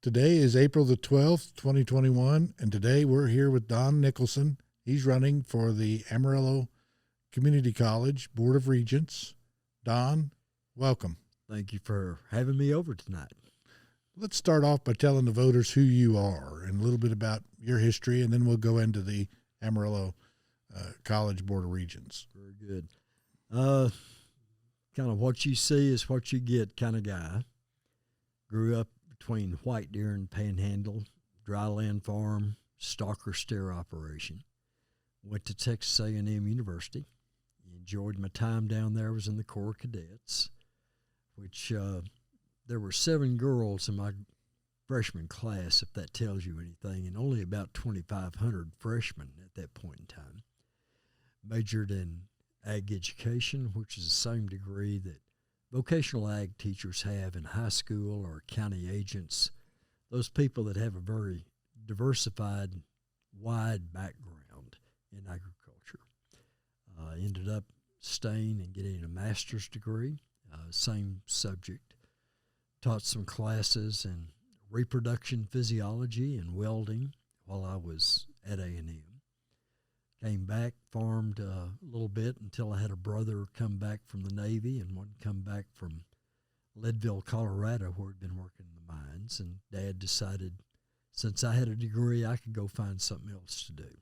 Today is April the 12th, 2021, and today we're here with Don Nicholson. He's running for the Amarillo Community College Board of Regents. Don, welcome. Thank you for having me over tonight. Let's start off by telling the voters who you are and a little bit about your history, and then we'll go into the Amarillo College Board of Regents. Very good. Kind of what you see is what you get kind of guy. Grew up between White Deer and Panhandle, dryland farm, stalker steer operation. Went to Texas A&M University. Enjoyed my time down there. Was in the Corps Cadets, which there were 7 girls in my freshman class, if that tells you anything, and only about 2,500 freshmen at that point in time. Majored in ag education, which is the same degree that vocational ag teachers have in high school or county agents, those people that have a very diversified, wide background in agriculture. Ended up staying and getting a master's degree, same subject. Taught some classes in reproduction physiology and welding while I was at A&M. Came back, farmed a little bit until I had a brother come back from the Navy and one come back from Leadville, Colorado, where he'd been working in the mines. And Dad decided, since I had a degree, I could go find something else to do.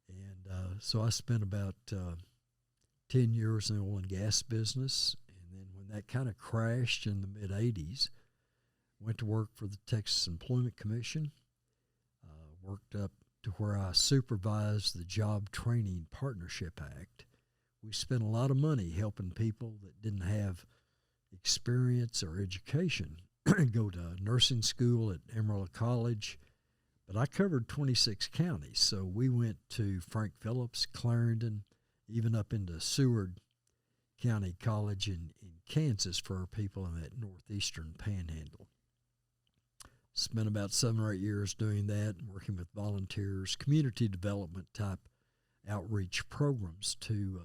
And so I spent about 10 years in the oil and gas business. And then when that kind of crashed in the mid-'80s, went to work for the Texas Employment Commission, worked up to where I supervised the Job Training Partnership Act. We spent a lot of money helping people that didn't have experience or education go to nursing school at Amarillo College, but I covered 26 counties, so we went to Frank Phillips, Clarendon, even up into Seward County College in Kansas for our people in that northeastern panhandle. Spent about 7 or 8 years doing that and working with volunteers, community development type outreach programs to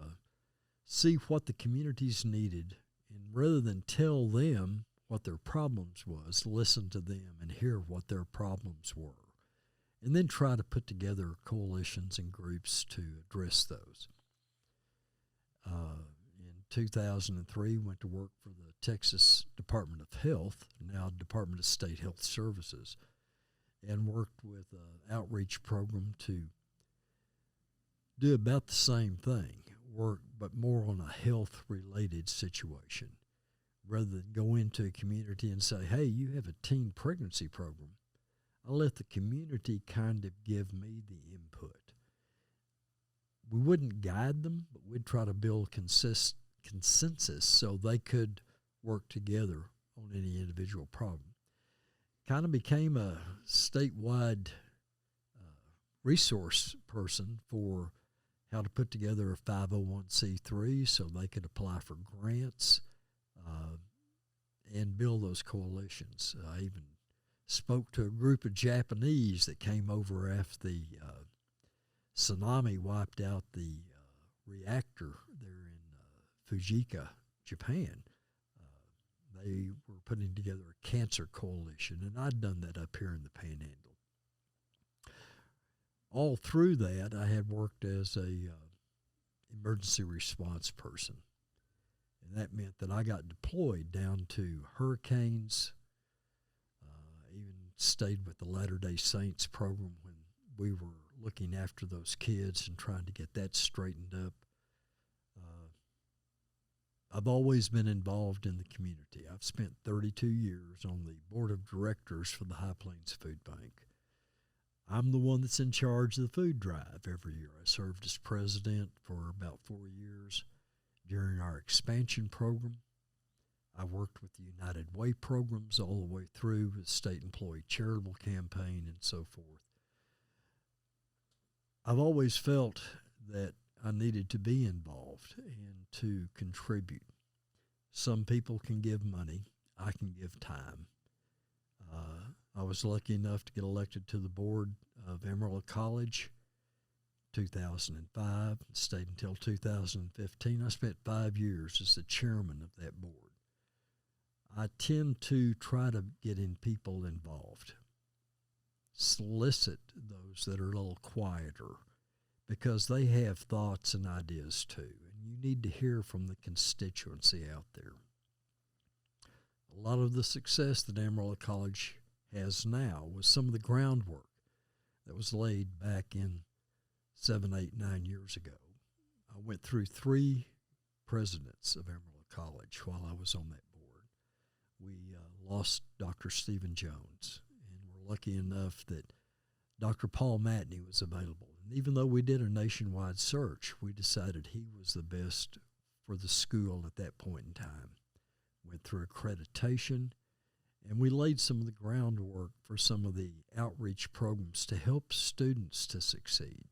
see what the communities needed. And rather than tell them what their problems was, listen to them and hear what their problems were. And then try to put together coalitions and groups to address those. In 2003, went to work for the Texas Department of Health, now Department of State Health Services, and worked with an outreach program to do about the same thing, work but more on a health-related situation. Rather than go into a community and say, hey, you have a teen pregnancy program, I let the community kind of give me the input. We wouldn't guide them, but we'd try to build consensus so they could work together on any individual problem. Kind of became a statewide resource person for how to put together a 501c3 so they could apply for grants and build those coalitions. I even spoke to a group of Japanese that came over after the tsunami wiped out the reactor there in Fujika, Japan. They were putting together a cancer coalition, and I'd done that up here in the Panhandle. All through that, I had worked as a emergency response person, and that meant that I got deployed down to hurricanes, even stayed with the Latter-day Saints program when we were looking after those kids and trying to get that straightened up. I've always been involved in the community. I've spent 32 years on the board of directors for the High Plains Food Bank. I'm the one that's in charge of the food drive every year. I served as president for about 4 years during our expansion program. I worked with the United Way programs all the way through the state employee charitable campaign and so forth. I've always felt that I needed to be involved and to contribute. Some people can give money. I can give time. I was lucky enough to get elected to the board of Amarillo College 2005, stayed until 2015. I spent 5 years as the chairman of that board. I tend to try to get in people involved, solicit those that are a little quieter, because they have thoughts and ideas too, and you need to hear from the constituency out there. A lot of the success that Amarillo College has now was some of the groundwork that was laid back in 7, 8, 9 years ago. I went through 3 presidents of Amarillo College while I was on that board. We lost Dr. Stephen Jones, and we're lucky enough that Dr. Paul Matney was available. And even though we did a nationwide search, we decided he was the best for the school at that point in time. Went through accreditation, and we laid some of the groundwork for some of the outreach programs to help students to succeed,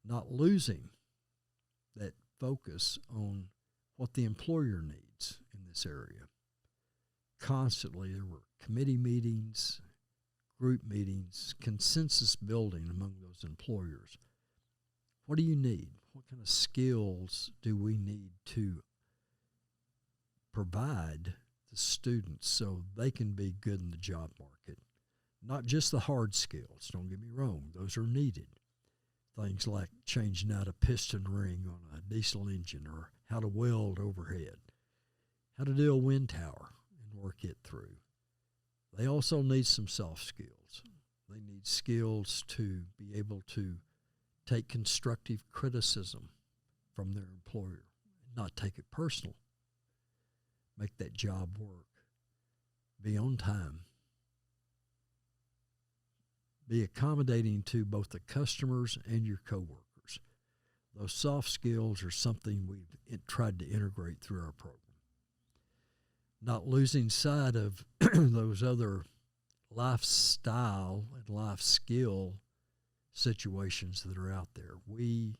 not losing that focus on what the employer needs in this area. Constantly, there were committee meetings, group meetings, consensus building among those employers. What do you need? What kind of skills do we need to provide the students so they can be good in the job market? Not just the hard skills, don't get me wrong, those are needed. Things like changing out a piston ring on a diesel engine, or how to weld overhead, how to do a wind tower and work it through. They also need some soft skills. They need skills to be able to take constructive criticism from their employer, not take it personal. Make that job work. Be on time. Be accommodating to both the customers and your coworkers. Those soft skills are something we've tried to integrate through our program. Not losing sight of those other lifestyle and life skill situations that are out there. We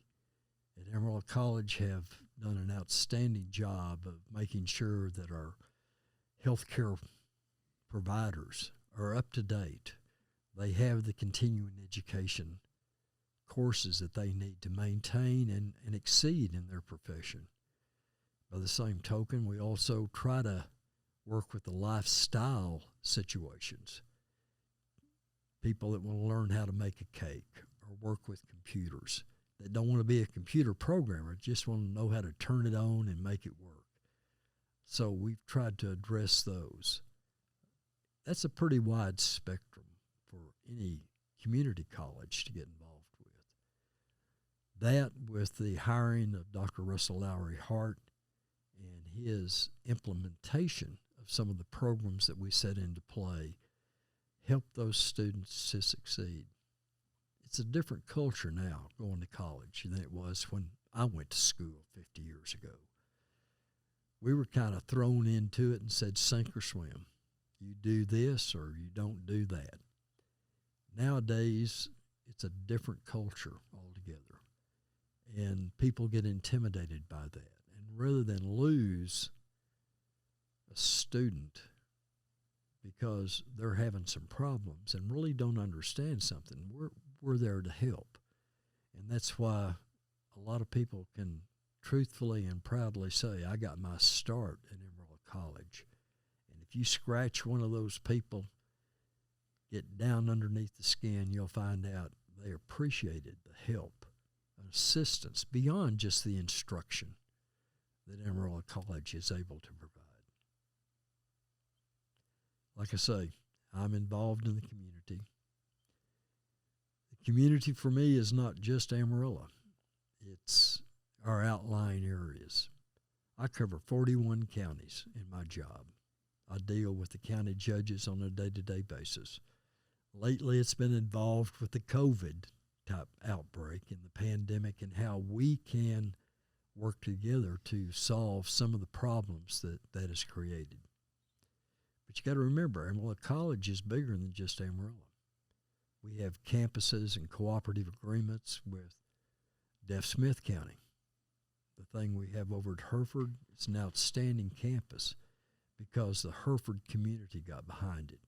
at Amarillo College have done an outstanding job of making sure that our healthcare providers are up to date. They have the continuing education courses that they need to maintain and exceed in their profession. By the same token, we also try to work with the lifestyle situations. People that want to learn how to make a cake or work with computers, that don't want to be a computer programmer, just want to know how to turn it on and make it work. So we've tried to address those. That's a pretty wide spectrum for any community college to get involved with. That, with the hiring of Dr. Russell Lowry Hart and his implementation of some of the programs that we set into play, helped those students to succeed. It's a different culture now going to college than it was when I went to school 50 years ago. We were kind of thrown into it and said, sink or swim. You do this or you don't do that. Nowadays, it's a different culture altogether, and people get intimidated by that. And rather than lose a student because they're having some problems and really don't understand something, we're there to help. And that's why a lot of people can truthfully and proudly say, I got my start at Amarillo College. And if you scratch one of those people, get down underneath the skin, you'll find out they appreciated the help and assistance beyond just the instruction that Amarillo College is able to provide. Like I say, I'm involved in the community. The community for me is not just Amarillo. It's our outlying areas. I cover 41 counties in my job. I deal with the county judges on a day-to-day basis. Lately, it's been involved with the COVID-type outbreak and the pandemic and how we can work together to solve some of the problems that is created. But you got to remember, Amarillo College is bigger than just Amarillo. We have campuses and cooperative agreements with Deaf Smith County. The thing we have over at Hereford, it's an outstanding campus because the Hereford community got behind it.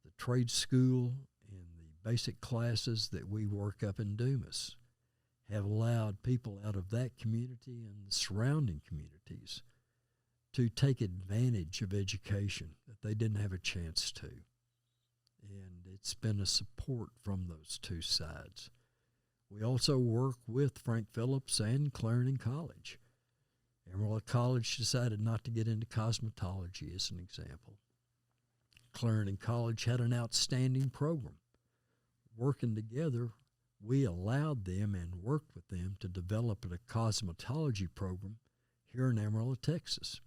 The trade school and the basic classes that we work up in Dumas have allowed people out of that community and the surrounding communities to take advantage of education that they didn't have a chance to. And it's been a support from those two sides. We also work with Frank Phillips and Clarendon College. Amarillo College decided not to get into cosmetology, as an example. Clarendon College had an outstanding program. Working together, we allowed them and worked with them to develop a cosmetology program here in Amarillo, Texas.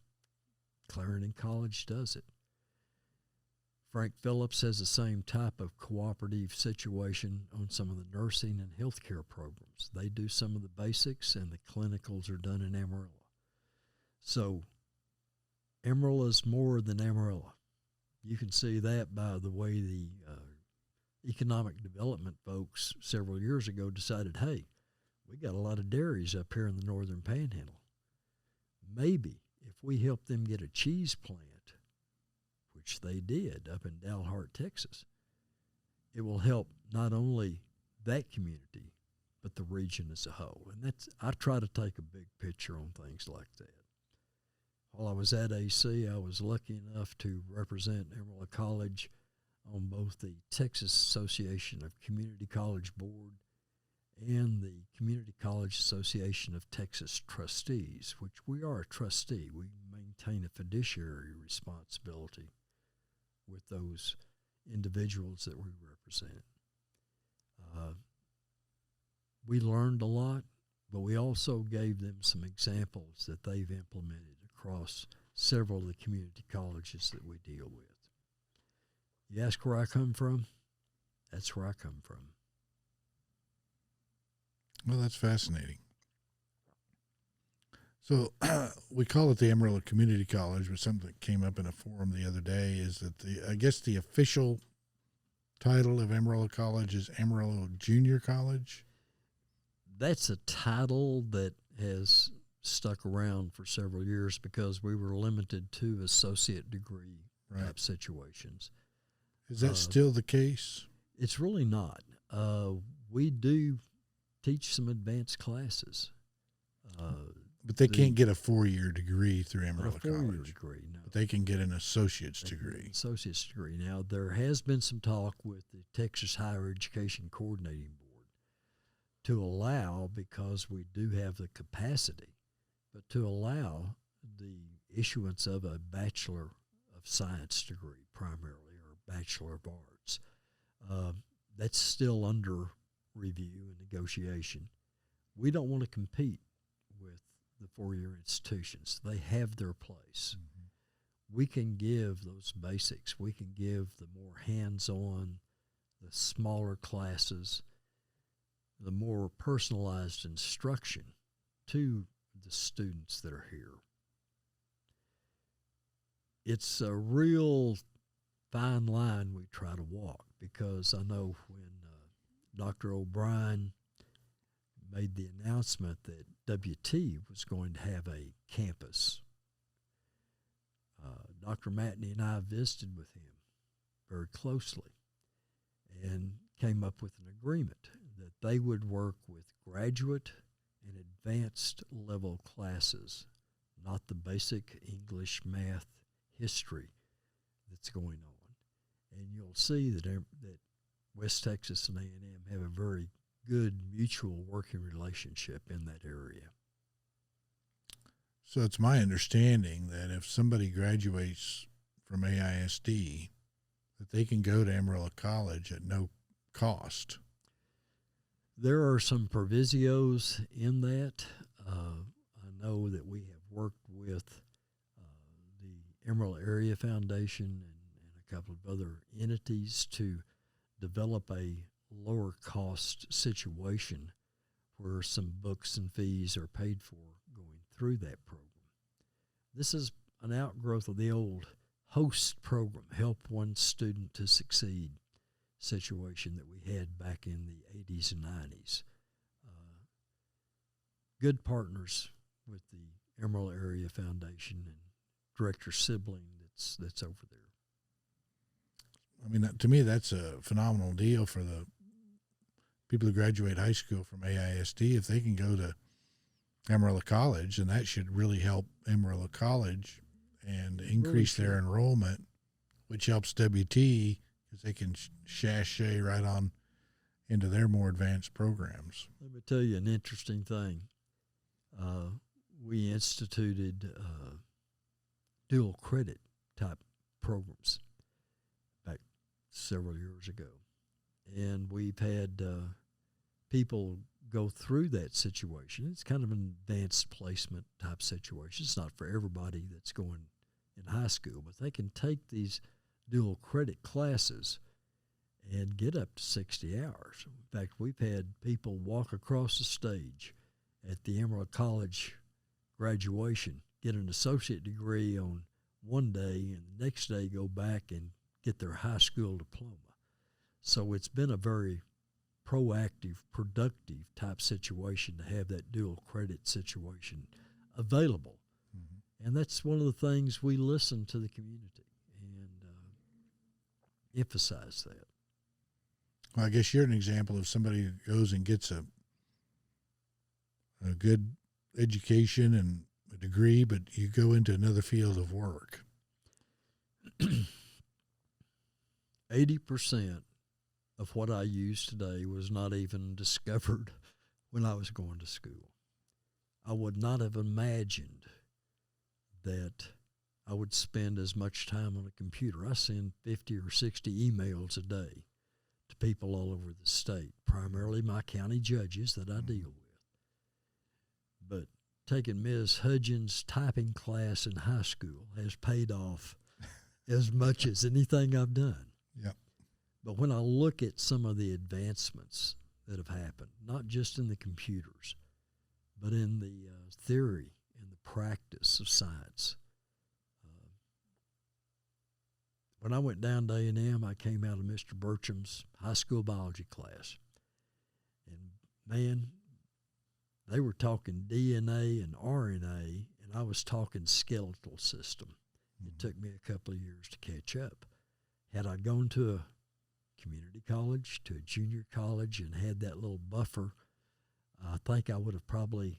Clarendon College does it. Frank Phillips has the same type of cooperative situation on some of the nursing and healthcare programs. They do some of the basics, and the clinicals are done in Amarillo. So Amarillo is more than Amarillo. You can see that by the way the economic development folks several years ago decided, hey, we got a lot of dairies up here in the northern panhandle. Maybe if we help them get a cheese plant, which they did up in Dalhart, Texas, it will help not only that community, but the region as a whole. And I try to take a big picture on things like that. While I was at AC, I was lucky enough to represent Amarillo College on both the Texas Association of Community College Board and the Community College Association of Texas Trustees, which we are a trustee. We maintain a fiduciary responsibility with those individuals that we represent. We learned a lot, but we also gave them some examples that they've implemented across several of the community colleges that we deal with. You ask where I come from? That's where I come from. Well, that's fascinating. So we call it the Amarillo Community College, but something that came up in a forum the other day is that I guess the official title of Amarillo College is Amarillo Junior College. That's a title that has stuck around for several years because we were limited to associate degree type situations. Is that still the case? It's really not. We do teach some advanced classes. But they can't get a 4-year degree through Amarillo College. Degree, no. But they can get an associate's degree. Associate's degree. Now, there has been some talk with the Texas Higher Education Coordinating Board to allow, because we do have the capacity, but to allow the issuance of a Bachelor of Science degree primarily, or Bachelor of Arts. That's still under review and negotiation. We don't want to compete with the 4-year institutions. They have their place. Mm-hmm. We can give those basics. We can give the more hands-on, the smaller classes, the more personalized instruction to the students that are here. It's a real fine line we try to walk, because I know when Dr. O'Brien made the announcement that WT was going to have a campus, Dr. Matney and I visited with him very closely and came up with an agreement that they would work with graduate and advanced level classes, not the basic English, math, history that's going on. And you'll see that West Texas and A&M have a very good mutual working relationship in that area. So it's my understanding that if somebody graduates from AISD, that they can go to Amarillo College at no cost. There are some provisos in that. I know that we have worked with the Amarillo Area Foundation and a couple of other entities to develop a lower cost situation where some books and fees are paid for going through that program. This is an outgrowth of the old HOST program, Help One Student to Succeed situation that we had back in the 80s and 90s. Good partners with the Amarillo Area Foundation and Director Sibling that's over there. I mean, to me, that's a phenomenal deal for the people who graduate high school from AISD. If they can go to Amarillo College, and that should really help Amarillo College and increase their enrollment, which helps WT because they can sashay right on into their more advanced programs. Let me tell you an interesting thing. We instituted dual credit type programs back several years ago. And we've had people go through that situation. It's kind of an advanced placement type situation. It's not for everybody that's going in high school, but they can take these dual credit classes and get up to 60 hours. In fact, we've had people walk across the stage at the Emerald College graduation, get an associate degree on one day, and the next day go back and get their high school diploma. So it's been a very proactive, productive type situation to have that dual credit situation available. Mm-hmm. And that's one of the things we listen to the community and emphasize that. Well, I guess you're an example of somebody who goes and gets a good education and a degree, but you go into another field of work. 80% of what I use today was not even discovered when I was going to school. I would not have imagined that I would spend as much time on a computer. I send 50 or 60 emails a day to people all over the state, primarily my county judges that I deal with. But taking Ms. Hudgens' typing class in high school has paid off as much as anything I've done. Yep. But when I look at some of the advancements that have happened, not just in the computers, but in the theory and the practice of science. When I went down to A&M, I came out of Mr. Burcham's high school biology class. And, man, they were talking DNA and RNA, and I was talking skeletal system. It took me a couple of years to catch up. Had I gone to a community college, to a junior college, and had that little buffer, I think I would have probably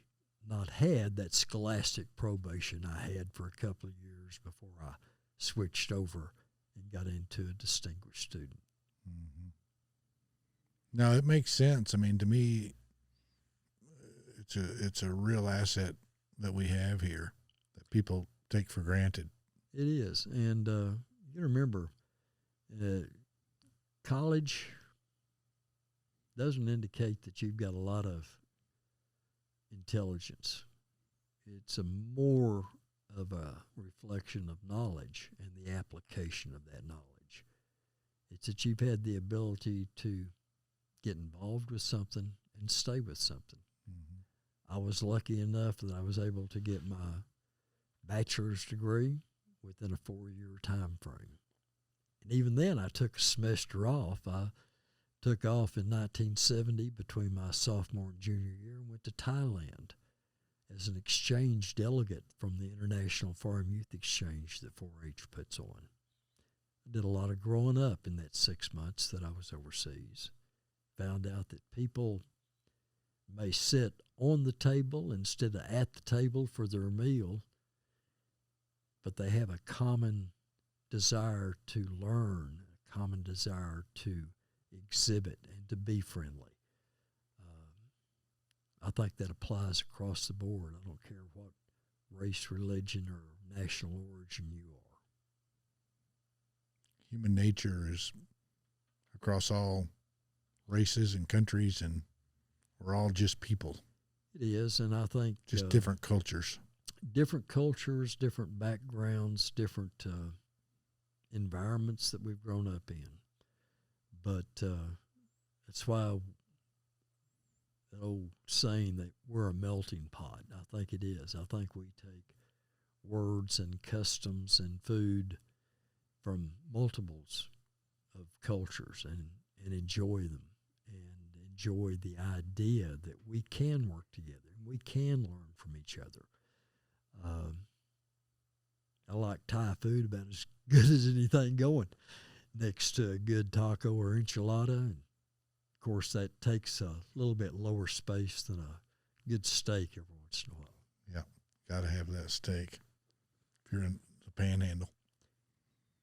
not had that scholastic probation I had for a couple of years before I switched over and got into a distinguished student. Mm-hmm. Now, it makes sense. I mean, to me, it's a real asset that we have here that people take for granted. It is. And you remember, college doesn't indicate that you've got a lot of intelligence. It's a more of a reflection of knowledge and the application of that knowledge. It's that you've had the ability to get involved with something and stay with something. Mm-hmm. I was lucky enough that I was able to get my bachelor's degree within a 4-year time frame. And even then, I took a semester off. I took off in 1970 between my sophomore and junior year and went to Thailand as an exchange delegate from the International Farm Youth Exchange that 4-H puts on. I did a lot of growing up in that 6 months that I was overseas. Found out that people may sit on the table instead of at the table for their meal, but they have a common desire to learn, a common desire to exhibit and to be friendly. I think that applies across the board. I don't care what race, religion, or national origin you are. Human nature is across all races and countries, and we're all just people. It is, and I think just different cultures. Different cultures, different backgrounds, different environments that we've grown up in. But that's why that old saying that we're a melting pot, I think it is. I think we take words and customs and food from multiples of cultures and enjoy them and enjoy the idea that we can work together and we can learn from each other. I like Thai food about as good as anything going next to a good taco or enchilada. And of course, that takes a little bit lower space than a good steak every once in a while. Yeah, got to have that steak. If you're in the Panhandle.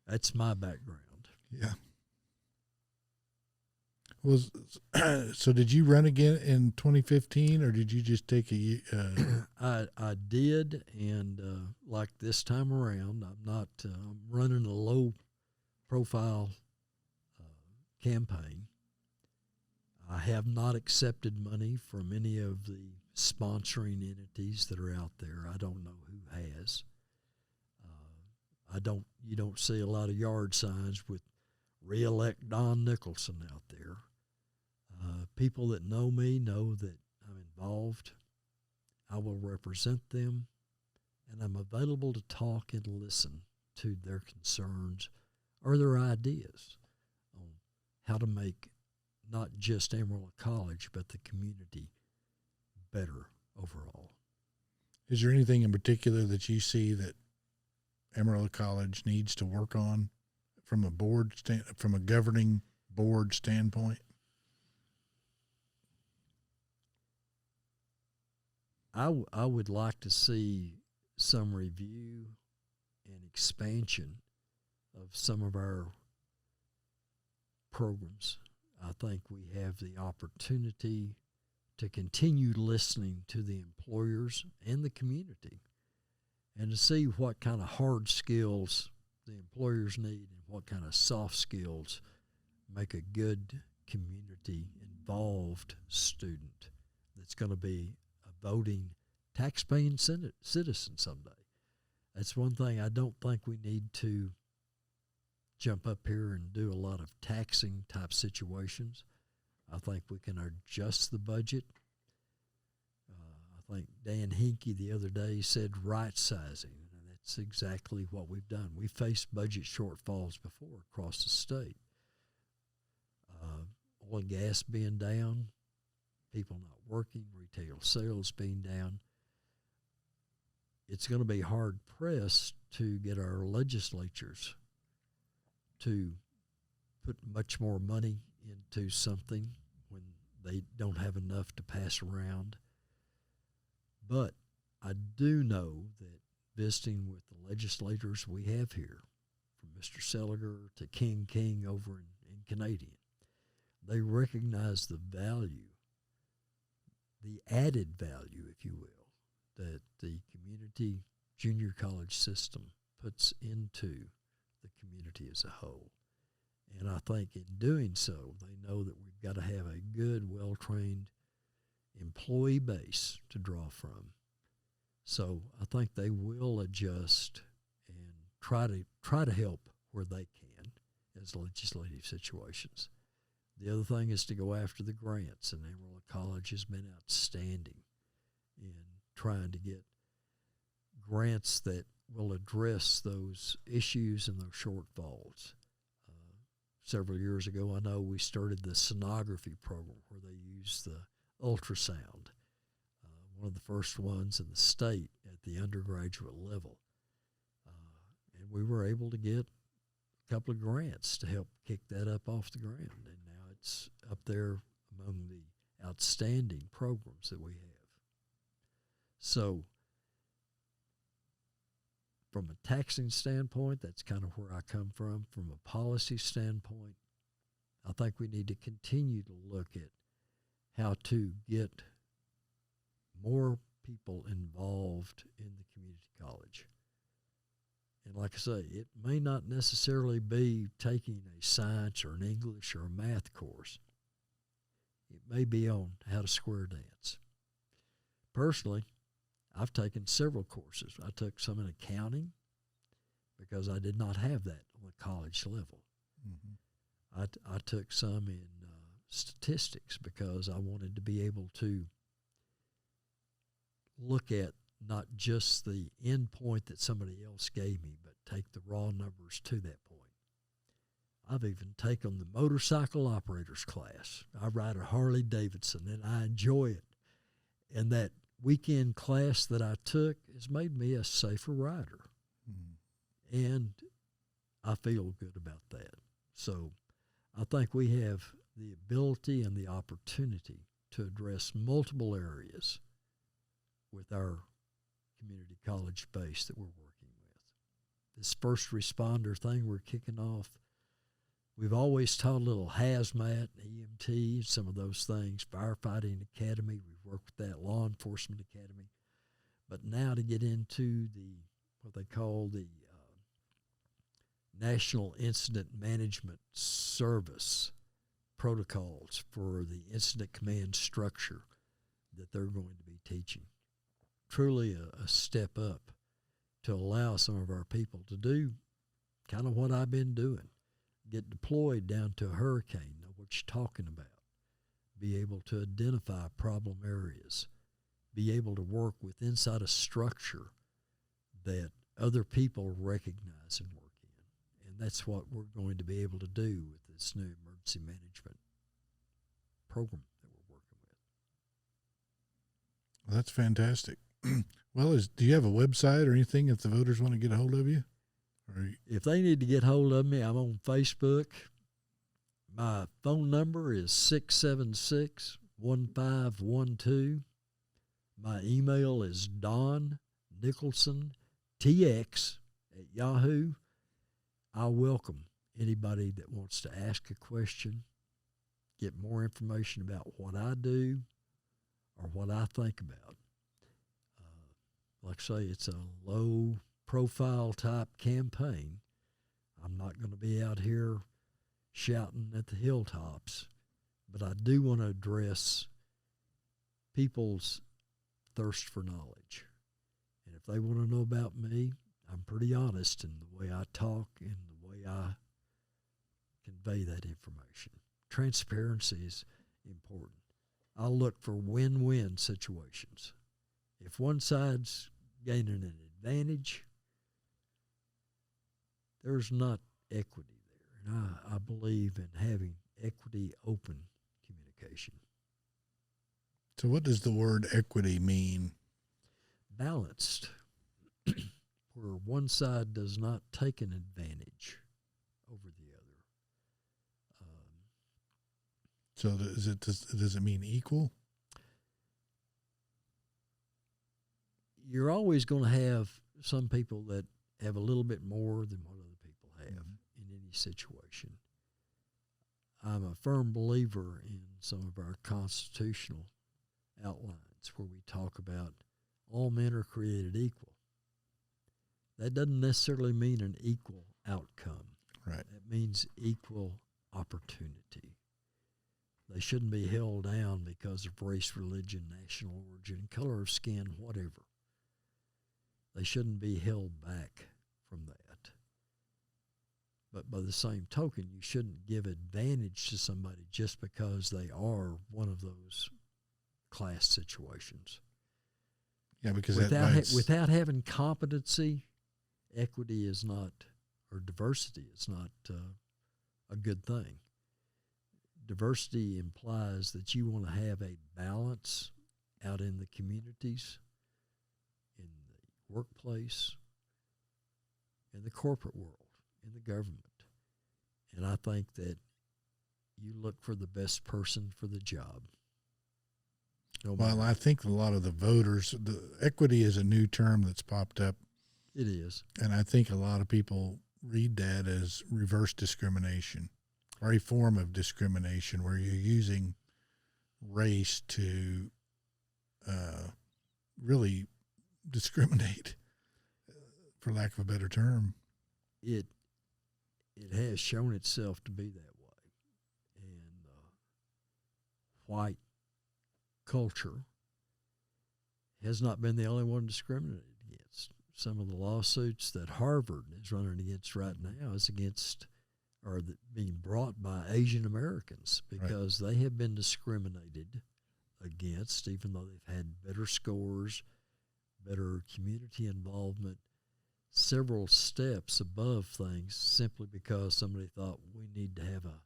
That's my background. Yeah. So did you run again in 2015, or did you just take a? I did, and like this time around, I'm not. I'm running a low profile campaign. I have not accepted money from any of the sponsoring entities that are out there. I don't know who has. You don't see a lot of yard signs with "Re-elect Don Nicholson" out there. People that know me know that I'm involved. I will represent them, and I'm available to talk and listen to their concerns or their ideas on how to make not just Amarillo College, but the community better overall. Is there anything in particular that you see that Amarillo College needs to work on from a governing board standpoint? I would like to see some review and expansion of some of our programs. I think we have the opportunity to continue listening to the employers and the community and to see what kind of hard skills the employers need and what kind of soft skills make a good community involved student that's going to be a voting, tax-paying citizen someday. That's one thing I don't think we need to jump up here and do a lot of taxing type situations. I think we can adjust the budget. I think Dan Hinkie the other day said right sizing, and that's exactly what we've done. We faced budget shortfalls before across the state. Oil and gas being down, people not working, retail sales being down. It's going to be hard pressed to get our legislatures to put much more money into something when they don't have enough to pass around. But I do know that visiting with the legislators we have here, from Mr. Seliger to King over in Canadian, they recognize the value, the added value, if you will, that the community junior college system puts into the community as a whole. And I think in doing so, they know that we've got to have a good, well-trained employee base to draw from. So I think they will adjust and try to help where they can as legislative situations. The other thing is to go after the grants, and Amarillo College has been outstanding in trying to get grants that will address those issues and those shortfalls. Several years ago, I know we started the sonography program where they use the ultrasound, one of the first ones in the state at the undergraduate level. And we were able to get a couple of grants to help kick that up off the ground. And now it's up there among the outstanding programs that we have. So from a taxing standpoint, that's kind of where I come from. From a policy standpoint, I think we need to continue to look at how to get more people involved in the community college. And like I say, it may not necessarily be taking a science or an English or a math course. It may be on how to square dance. Personally, I've taken several courses. I took some in accounting because I did not have that on the college level. Mm-hmm. I took some in statistics because I wanted to be able to look at not just the end point that somebody else gave me, but take the raw numbers to that point. I've even taken the motorcycle operators class. I ride a Harley Davidson, and I enjoy it. And that weekend class that I took has made me a safer rider. Mm-hmm. And I feel good about that. So I think we have the ability and the opportunity to address multiple areas with our community college base that we're working with. this first responder thing we're kicking off, we've always taught a little hazmat, EMT, some of those things, firefighting academy. We've worked with that, law enforcement academy. But now to get into what they call the National Incident Management Service protocols for the incident command structure that they're going to be teaching. Truly a step up to allow some of our people to do kind of what I've been doing. Get deployed down to a hurricane, know what you're talking about, be able to identify problem areas, be able to work with inside a structure that other people recognize and work in. And that's what we're going to be able to do with this new emergency management program that we're working with. Well, that's fantastic. Well, do you have a website or anything if the voters want to get a hold of you? If they need to get hold of me, I'm on Facebook. My phone number is 676-1512. My email is donnicholsontx@yahoo. I welcome anybody that wants to ask a question, get more information about what I do or what I think about. Like I say, it's a low-profile type campaign. I'm not going to be out here shouting at the hilltops, but I do want to address people's thirst for knowledge. And if they want to know about me, I'm pretty honest in the way I talk and the way I convey that information. Transparency is important. I look for win-win situations. If one side's gaining an advantage, there's not equity there. And I believe in having equity, open communication. So what does the word equity mean? Balanced, where one side does not take an advantage over the other. So does it mean equal? You're always going to have some people that have a little bit more than what other people have in any situation. I'm a firm believer in some of our constitutional outlines where we talk about all men are created equal. That doesn't necessarily mean an equal outcome. Right. It means equal opportunity. They shouldn't be held down because of race, religion, national origin, color of skin, whatever. They shouldn't be held back from that. But by the same token, you shouldn't give advantage to somebody just because they are one of those class situations. Yeah, because without having competency, equity is not, or diversity is not a good thing. Diversity implies that you want to have a balance out in the communities, in the workplace, in the corporate world, in the government. And I think that you look for the best person for the job. Well, I think a lot of the voters, the equity is a new term that's popped up. It is. And I think a lot of people read that as reverse discrimination or a form of discrimination where you're using race to really discriminate, for lack of a better term. It has shown itself to be that way. And white culture has not been the only one discriminated against. Some of the lawsuits that Harvard is running against right now is against, or being brought by Asian Americans because they have been discriminated against, even though they've had better scores, better community involvement, several steps above things, simply because somebody thought we need to have a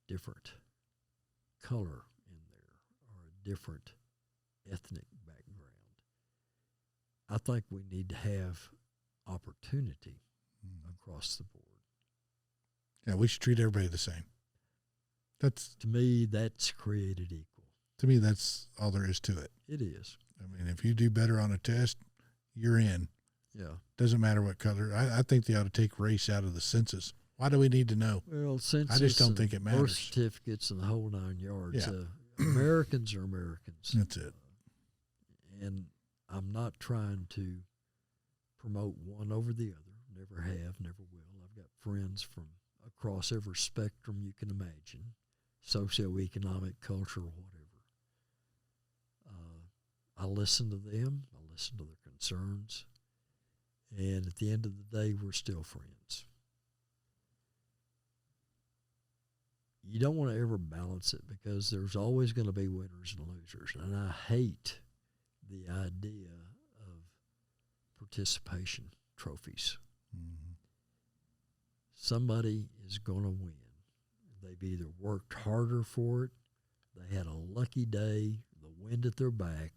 different color in there or a different ethnic background. I think we need to have opportunity across the board. Yeah, we should treat everybody the same. That's, to me, that's created equal. To me, that's all there is to it. It is. I mean, if you do better on a test, you're in. Yeah. Doesn't matter what color. I think they ought to take race out of the census. Why do we need to know? Well, census I just don't and think it birth matters. certificates and the whole 9 yards. Yeah. Americans are Americans. That's it. And I'm not trying to promote one over the other. Never have, never will. I've got friends from across every spectrum you can imagine, socioeconomic, cultural, whatever. I listen to them. I listen to their concerns. And at the end of the day, we're still friends. You don't want to ever balance it because there's always going to be winners and losers. And I hate the idea of participation trophies. Mm-hmm. Somebody is going to win. They've either worked harder for it, they had a lucky day, the wind at their back,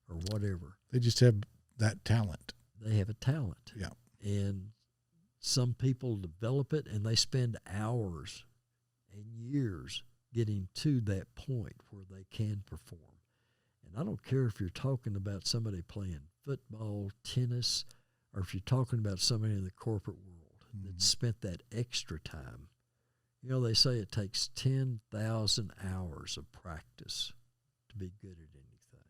or whatever. They just have that talent. They have a talent. Yeah. And some people develop it, and they spend hours and years getting to that point where they can perform. And I don't care if you're talking about somebody playing football, tennis, or if you're talking about somebody in the corporate world that spent that extra time. You know, they say it takes 10,000 hours of practice to be good at anything.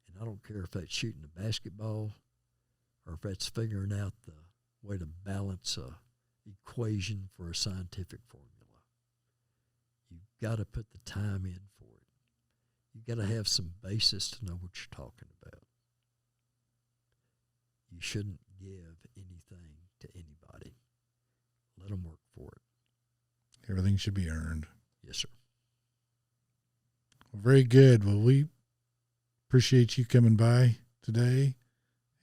And I don't care if that's shooting a basketball or if that's figuring out the way to balance a equation for a scientific formula. You've got to put the time in for it. You've got to have some basis to know what you're talking about. You shouldn't give anything to anybody. Let them work for it. Everything should be earned. Yes, sir. Well, very good. Well, we appreciate you coming by today,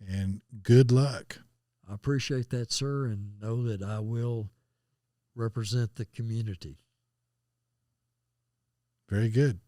and good luck. I appreciate that, sir, and know that I will represent the community. Very good.